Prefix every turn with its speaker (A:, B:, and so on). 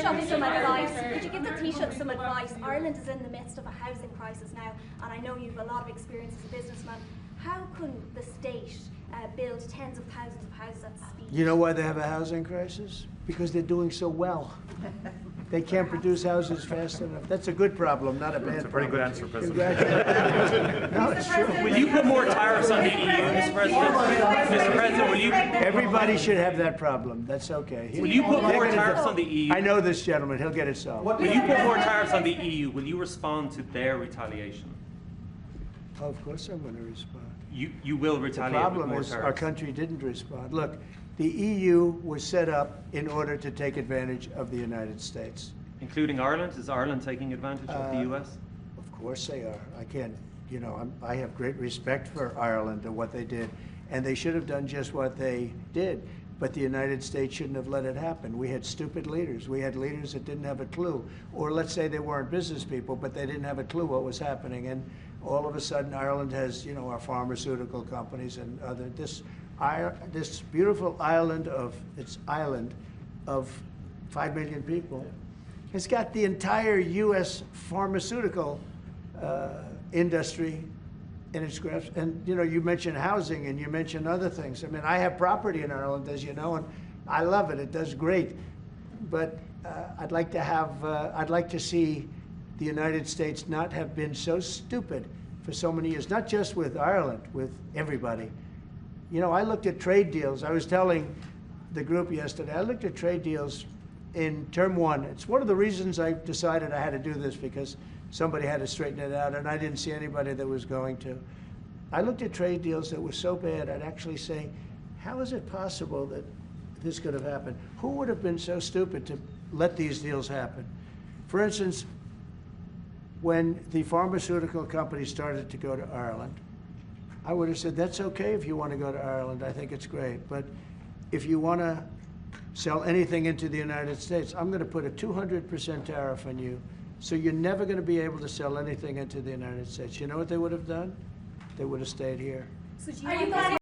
A: Taoiseach some advice? Could you give the Taoiseach some advice? Ireland is in the midst of a housing crisis now, and I know you've a lot of experience as a businessman. How can the state build tens of thousands of houses at speed?
B: You know why they have a housing crisis? Because they're doing so well. They can't produce houses fast enough. That's a good problem, not a bad problem.
C: That's a pretty good answer, President.
B: Congratulations. No, it's true.
C: Will you put more tariffs on the EU, Mr. President? Mr. President, will you?
B: Everybody should have that problem. That's okay.
C: Will you put more tariffs on the EU?
B: I know this gentleman. He'll get it solved.
C: Will you put more tariffs on the EU? Will you respond to their retaliation?
B: Oh, of course I'm going to respond.
C: You will
B: The
C: retaliate with
B: problem
C: more
B: is
C: tariffs.
B: our country didn't respond. Look, the EU was set up in order to take advantage of the United States.
C: Including Ireland? Is Ireland taking advantage of the US?
B: Of course they are. I can't, you know, I have great respect for Ireland and what they did. And they should have done just what they did. But the United States shouldn't have let it happen. We had stupid leaders. We had leaders that didn't have a clue. Or let's say they weren't business people, but they didn't have a clue what was happening. And all of a sudden, Ireland has, you know, our pharmaceutical companies and other, this beautiful island of 5 million people has got the entire U.S. pharmaceutical industry in its grasp. And, you know, you mentioned housing and you mentioned other things. I mean, I have property in Ireland, as you know, and I love it. It does great. But I'd like to see the United States not have been so stupid for so many years, not just with Ireland, with everybody. You know, I looked at trade deals. I was telling the group yesterday, I looked at trade deals in term one. It's one of the reasons I decided I had to do this, because somebody had to straighten it out, and I didn't see anybody that was going to. I looked at trade deals that were so bad, I'd actually say, how is it possible that this could have happened? Who would have been so stupid to let these deals happen? For instance, when the pharmaceutical companies started to go to Ireland, I would have said, that's okay if you want to go to Ireland. I think it's great. But if you want to sell anything into the United States, I'm going to put a 200% tariff on you. So you're never going to be able to sell anything into the United States. You know what they would have done? They would have stayed here.
A: So do you